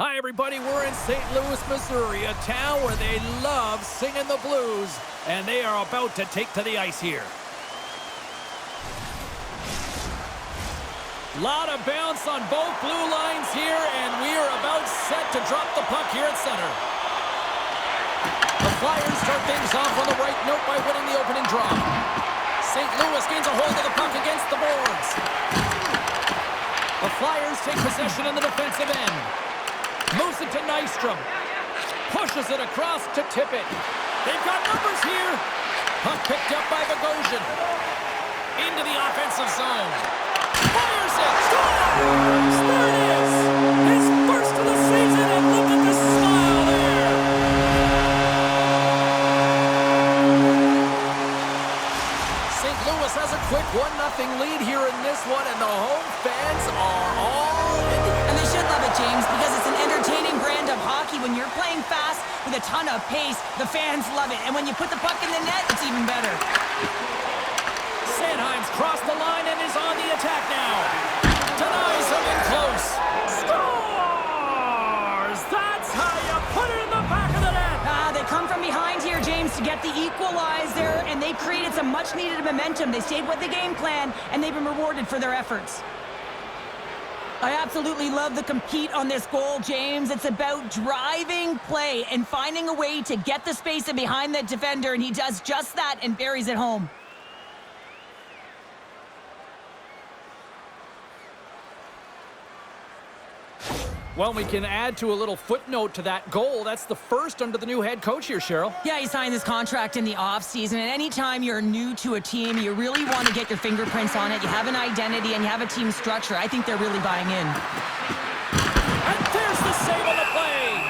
Hi, everybody. We're in St. Louis, Missouri, a town where they love singing the blues, and they are about to take to the ice here. Lot of bounce on both blue lines here, and we are about set to drop the puck here at center. The Flyers start things off on the right note by winning the opening draw. St. Louis gains a hold of the puck against the boards. The Flyers take possession in the defensive end. Moves it to Nystrom. Pushes it across to Tippett. They've got numbers here. Puck picked up by Bogosian. Into the offensive zone. Fires it. Scores! There it is. His first of the season, and look at the smile there. St. Louis has a quick 1-0 lead here in this one, and the home fans are all in. And they should love it, James, because it's an entertaining brand of hockey. When you're playing fast with a ton of pace, the fans love it. And when you put the puck in the net, it's even better. Sanheim's crossed the line and is on the attack now. Denies him in close. Scores! That's how you put it in the back of the net. They come from behind here, James, to get the equalizer, and they've created some much-needed momentum. They stayed with the game plan, and they've been rewarded for their efforts. I absolutely love the compete on this goal, James. It's about driving play and finding a way to get the space in behind the defender, and he does just that and buries it home. Well, we can add to a little footnote to that goal. That's the first under the new head coach here, Cheryl. Yeah, he signed this contract in the offseason, and anytime you're new to a team, you really want to get your fingerprints on it. You have an identity, and you have a team structure. I think they're really buying in. And there's the save on the play.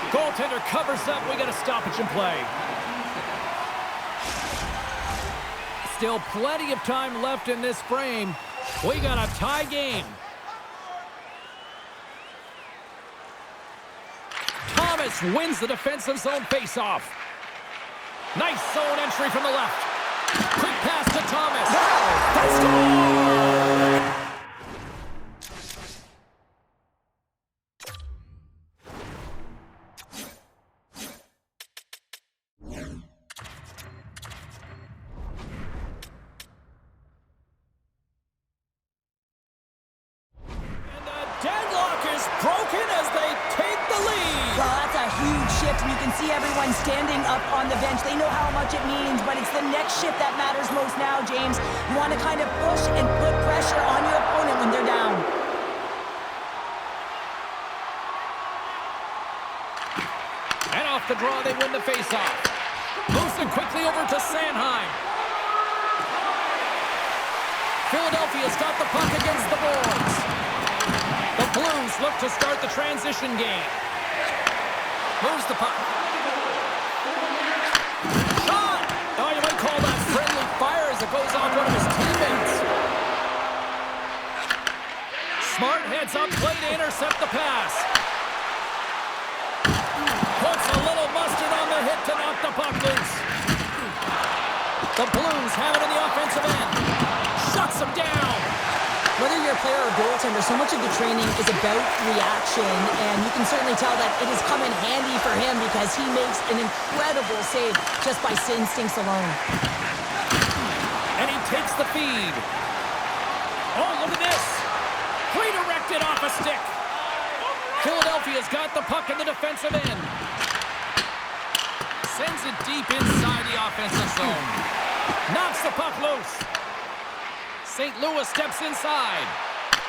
Goaltender covers up. We got a stoppage in play. Still plenty of time left in this frame. We got a tie game. Thomas wins the defensive zone faceoff. Nice zone entry from the left. Quick pass to Thomas. That's score! And the deadlock is broken as they take the lead. Well, that's a huge shift, and you can see everyone standing up on the bench. They know how much it means, but it's the next shift that matters most now, James. You want to kind of push and put pressure on your opponent when they're down. And off the draw, they win the faceoff. Moves it quickly over to Sanheim. Philadelphia's got the puck against the boards. The Blues look to start the transition game. Moves the puck. Shot! Oh, you might call that friendly fire as it goes off one of his teammates. Smart heads up play to intercept the pass. Puts a little mustard on the hit to knock the puck loose. The Blues have it in the offensive end. Shuts him down. Whether you're a player or goaltender, so much of the training is about reaction, and you can certainly tell that it has come in handy for him because he makes an incredible save just by instincts alone. And he takes the feed. Oh, look at this. Redirected off a stick. Philadelphia's got the puck in the defensive end. Sends it deep inside the offensive zone. Knocks the puck loose. St. Louis steps inside.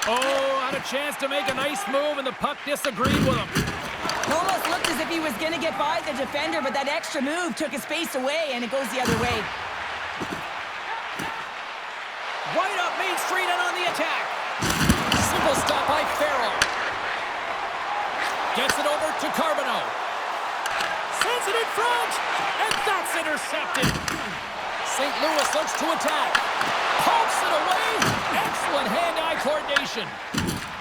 Oh, had a chance to make a nice move, and the puck disagreed with him. It almost looked as if he was going to get by the defender, but that extra move took his space away, and it goes the other way. Right up Main Street and on the attack. Simple stop by Farrell. Gets it over to Carbonneau. Sends it in front, and that's intercepted. St. Louis looks to attack. Pumps it away. Excellent hand-eye coordination.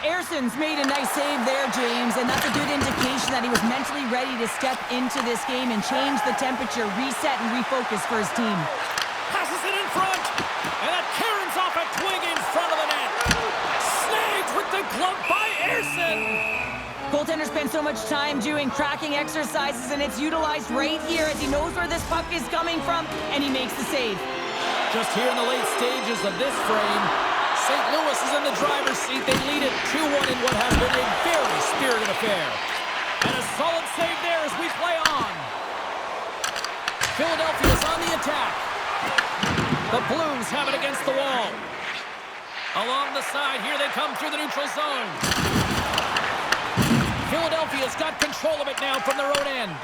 Erson's made a nice save there, James, and that's a good indication that he was mentally ready to step into this game and change the temperature, reset, and refocus for his team. Passes it in front, and that caroms off a twig in front of the net. Snagged with the glove by Erson. Goaltender spends so much time doing tracking exercises, and it's utilized right here as he knows where this puck is coming from, and he makes the save. Just here in the late stages of this frame, St. Louis is in the driver's seat. They lead it 2-1 in what has been a very spirited affair. And a solid save there as we play on. Philadelphia's on the attack. The Blues have it against the wall. Along the side, here they come through the neutral zone. Philadelphia's got control of it now from their own end.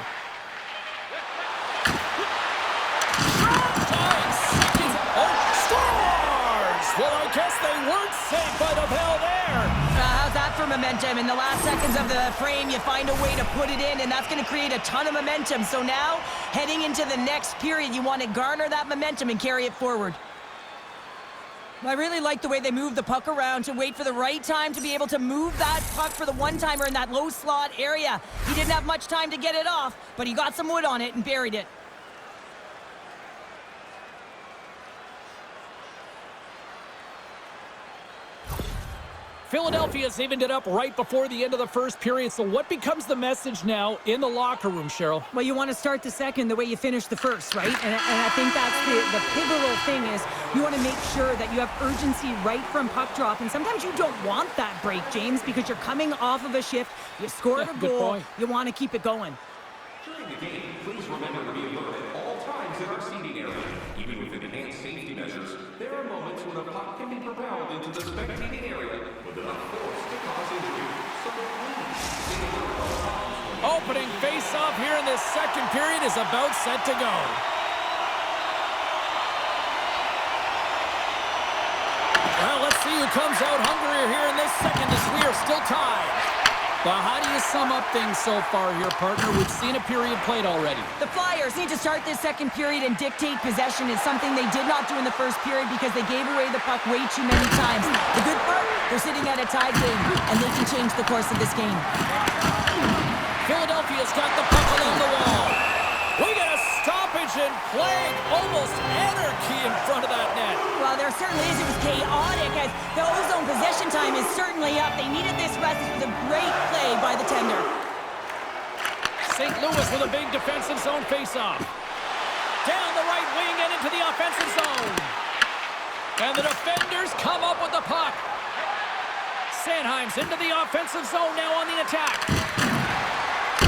Scores! Well, I guess they weren't saved by the bell there. How's that for momentum? In the last seconds of the frame, you find a way to put it in, and that's going to create a ton of momentum. So now, heading into the next period, you want to garner that momentum and carry it forward. I really like the way they move the puck around to wait for the right time to be able to move that puck for the one-timer in that low slot area. He didn't have much time to get it off, but he got some wood on it and buried it. Philadelphia's evened it up right before the end of the first period. So what becomes the message now in the locker room, Cheryl? Well, you want to start the second the way you finished the first, right? And I think that's the pivotal thing is you want to make sure that you have urgency right from puck drop. And sometimes you don't want that break, James, because you're coming off of a shift. You scored a goal. You want to keep it going. During the game, please remember to be alert at all times in our seating area. Even with enhanced safety measures, there are moments when a puck can be propelled into the spectating area with enough force to cause injury. So please, stay alert at all times. Opening face-off here in this second period is about set to go. Well, let's see who comes out hungrier here in this second as we are still tied. Well, how do you sum up things so far here, partner? We've seen a period played already. The Flyers need to start this second period and dictate possession. It's something they did not do in the first period because they gave away the puck way too many times. The good part, they're sitting at a tied game, and they can change the course of this game. Philadelphia's got the puck along the wall. We get a stoppage in play, almost anarchy in front of that net. Well, there certainly is. It was chaotic as the ozone possession time is certainly up. They needed this rest with a great play by the tender. St. Louis with a big defensive zone faceoff. Down the right wing and into the offensive zone. And the defenders come up with the puck. Sanheim's into the offensive zone now on the attack.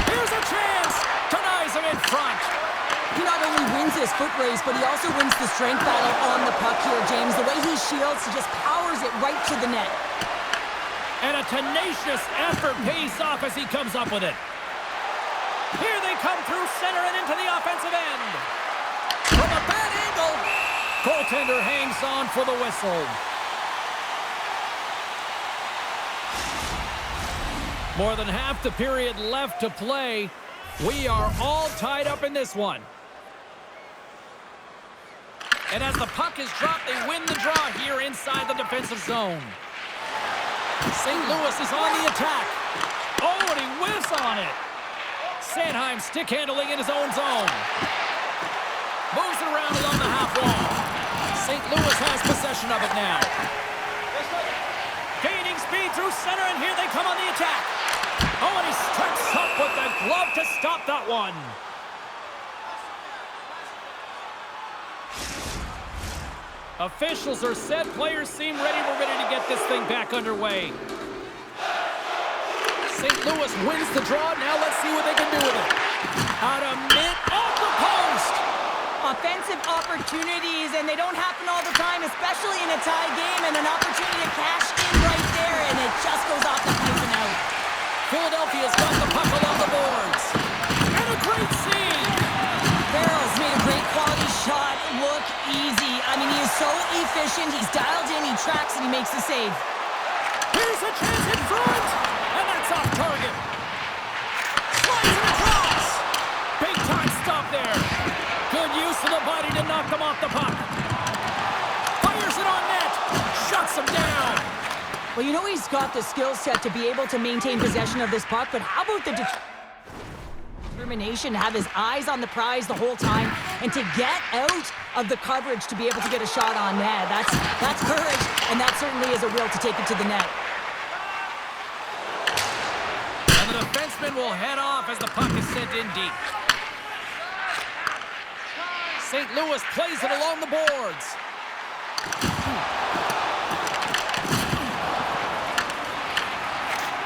Here's a chance. Denies him in front. He not only wins this foot race, but he also wins the strength battle on the puck here, James. The way he shields, he just powers it right to the net. And a tenacious effort pays off as he comes up with it. Here they come through center and into the offensive end. From a bad angle, goaltender hangs on for the whistle. More than half the period left to play. We are all tied up in this one. And as the puck is dropped, they win the draw here inside the defensive zone. St. Louis is on the attack. Oh, and he whiffs on it. Sanheim stick handling in his own zone. Moves it around along the half wall. St. Louis has possession of it now. Gaining speed through center, and here they come on the attack. Oh, and he steps up with the glove to stop that one. Officials are set. Players seem ready. We're ready to get this thing back underway. St. Louis wins the draw. Now let's see what they can do with it. Out of mid, off the post. Offensive opportunities, and they don't happen all the time, especially in a tie game, and an opportunity to cash in right there, and it just goes off the pipe and out. Philadelphia's got the puck along the boards. And a great save. Barrels made a great quality shot look easy. I mean, he is so efficient. He's dialed in, he tracks, and he makes the save. Here's a chance in front. And that's off target. Slides it across. Big time stop there. Good use of the body to knock them off the puck. Fires it on net. Shuts him down. Well, you know he's got the skill set to be able to maintain possession of this puck, but how about the determination to have his eyes on the prize the whole time and to get out of the coverage to be able to get a shot on net? That's courage, and that certainly is a will to take it to the net. And the will head off as the puck is sent in deep. St. Louis plays it along the boards.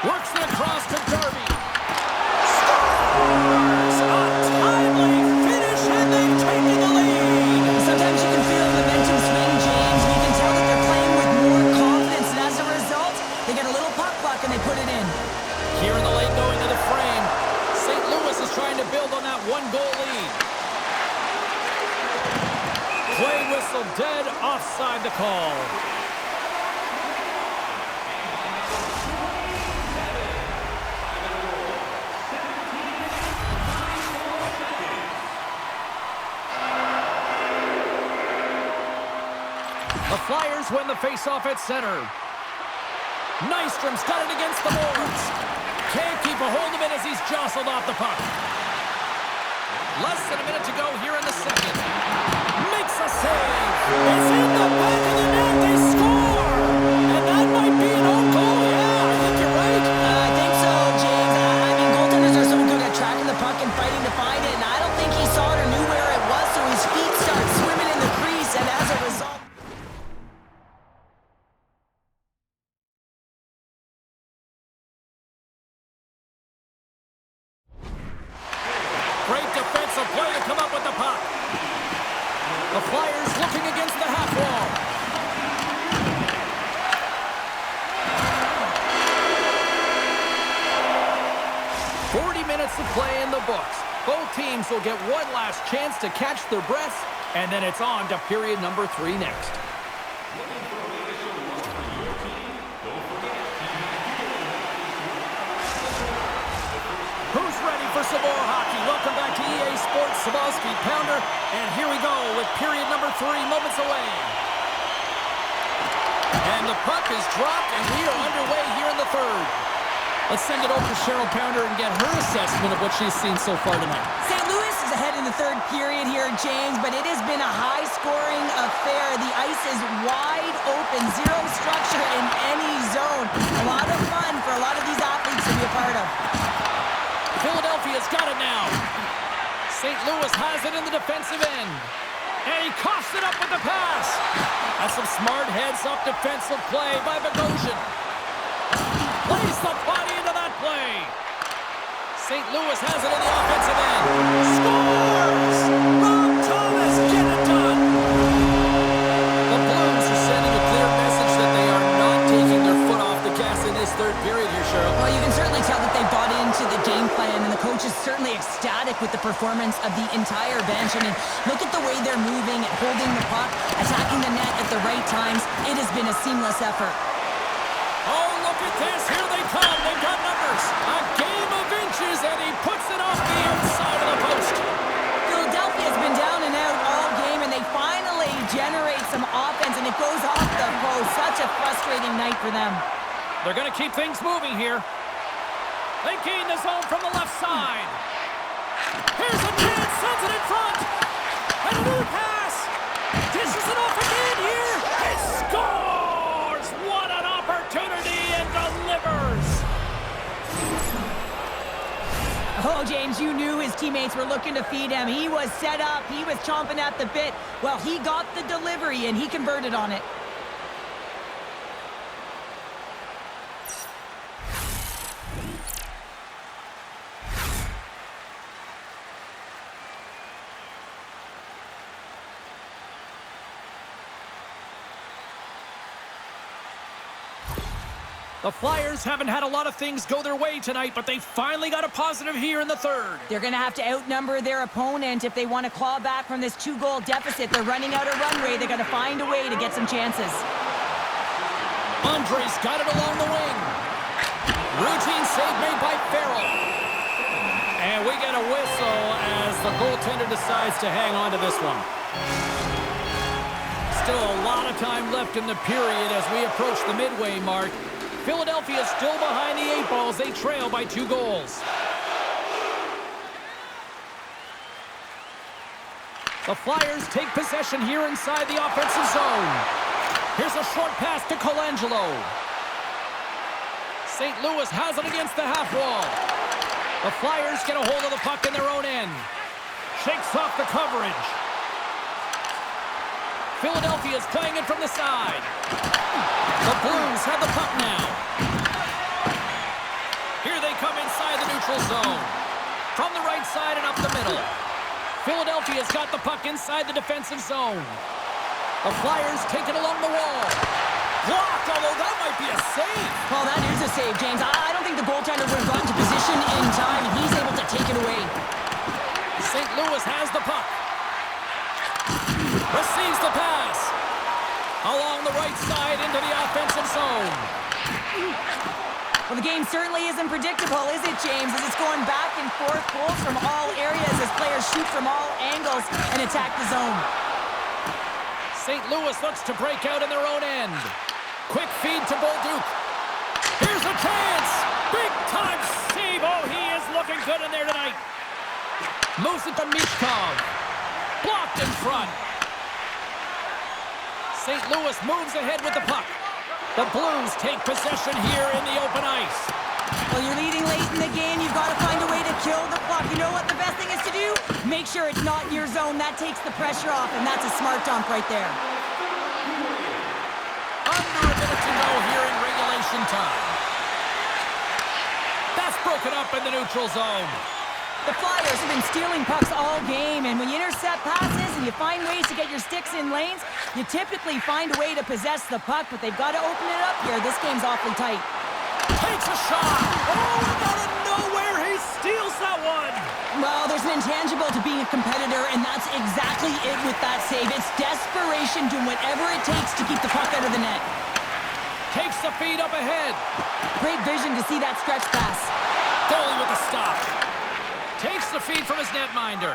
Works it across to Darby. Scores! A timely finish, and they've taken the lead. Sometimes you can feel the momentum swing, James. You can tell that they're playing with more confidence, and as a result, they get a little puck luck and they put it in. Here in the late going to the frame, St. Louis is trying to build on that one-goal lead. Play whistle dead, offside the call. The Flyers win the faceoff at center. Nystrom's got it against the boards. Can't keep a hold of it as he's jostled off the puck. Less than a minute to go here in the second. Makes a save. It's in the back of the net. They score. And that might be an own goal. Yeah, I think you're right. I think so, James. I mean, goaltenders are so good at tracking the puck and fighting to find it, and I don't think he saw it or knew where it was, so his feet start swimming in the crease, and as a result... Great defensive play to come up with the puck. The Flyers looking against the half wall. Minutes to play in the books. Both teams will get one last chance to catch their breaths, and then it's on to period number 3 next. Who's ready for some more hockey? Welcome back to EA Sports Sabalski Pounder, and here we go with period number 3 moments away. And the puck is dropped, and we are underway here in the third. Let's send it over to Cheryl Pounder and get her assessment of what she's seen so far tonight. St. Louis is ahead in the third period here, James, but it has been a high-scoring affair. The ice is wide open, zero structure in any zone. A lot of fun for a lot of these athletes to be a part of. Philadelphia's got it now. St. Louis has it in the defensive end. And he coughs it up with the pass. That's some smart heads-up defensive play by Bogosian. Plays the body into that play. St. Louis has it in the offensive end. Scores! Rob Thomas, get it done! The Blues are sending a clear message that they are not taking their foot off the gas in this third period here, Cheryl. Well, you can certainly tell that they bought into the game plan, and the coach is certainly ecstatic with the performance of the entire bench. I mean, look at the way they're moving and holding the puck, attacking the net at the right times. It has been a seamless effort. Oh, look at this. Here they come. They've got numbers. A game of inches, and he puts it off the outside of the post. Philadelphia's been down and out all game, and they finally generate some offense, and it goes off the post. Such a frustrating night for them. They're going to keep things moving here. They gain the zone from the left side. Here's a chance. Sends it in front. And another pass. Dishes it off again here. He scores. What an opportunity, and delivers. Oh, James, you knew his teammates were looking to feed him. He was set up. He was chomping at the bit. Well, he got the delivery, and he converted on it. The Flyers haven't had a lot of things go their way tonight, but they finally got a positive here in the third. They're going to have to outnumber their opponent if they want to claw back from this 2-goal deficit. They're running out of runway. They're going to find a way to get some chances. Andre's got it along the wing. Routine save made by Farrell. And we get a whistle as the goaltender decides to hang on to this one. Still a lot of time left in the period as we approach the midway mark. Philadelphia still behind the 8 balls. They trail by 2 goals. The Flyers take possession here inside the offensive zone. Here's a short pass to Colangelo. St. Louis has it against the half wall. The Flyers get a hold of the puck in their own end. Shakes off the coverage. Philadelphia's playing it from the side. The Blues have the puck now. Here they come inside the neutral zone. From the right side and up the middle. Philadelphia's got the puck inside the defensive zone. The Flyers take it along the wall. Blocked, although that might be a save. Well, that is a save, James. I don't think the goaltender would have gotten to position in time, and he's able to take it away. St. Louis has the puck. Receives the pass. Along the right side into the offensive zone. Well, the game certainly isn't predictable, is it, James? As it's going back and forth, goals from all areas as players shoot from all angles and attack the zone. St. Louis looks to break out in their own end. Quick feed to Bolduc. Here's a chance. Big time save. Oh, he is looking good in there tonight. Moves it to Michkov. Blocked in front. St. Louis moves ahead with the puck. The Blues take possession here in the open ice. Well, you're leading late in the game. You've got to find a way to kill the puck. You know what the best thing is to do? Make sure it's not in your zone. That takes the pressure off, and that's a smart dump right there. Under a minute to go here in regulation time. That's broken up in the neutral zone. The Flyers have been stealing pucks all game, and when you intercept passes and you find ways to get your sticks in lanes, you typically find a way to possess the puck, but they've got to open it up here. This game's awfully tight. Takes a shot. Oh, and out of nowhere, he steals that one. Well, there's an intangible to being a competitor, and that's exactly it with that save. It's desperation, doing whatever it takes to keep the puck out of the net. Takes the feed up ahead. Great vision to see that stretch pass. Goalie with the stop. Takes the feed from his netminder.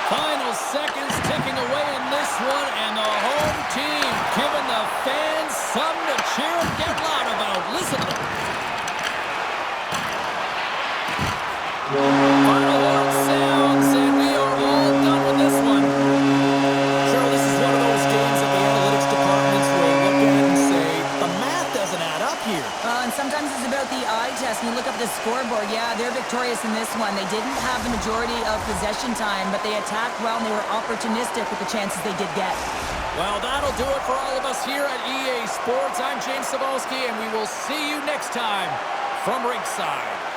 Final seconds ticking away in this one, and the home team giving the fans something to cheer and get loud about. Listen to them. Final horn sounds, and we are all done with this one. Sure, this is one of those games that the analytics departments will look at and say, the math doesn't add up here. And sometimes it's about the eye test, and you look up the scoreboard. Yeah, they're victorious in this one. They didn't have the majority of possession time, but they attacked well, and they were opportunistic with the chances they did get. Well, that'll do it for all of us here at EA Sports. I'm James Cybulski, and we will see you next time from Rinkside.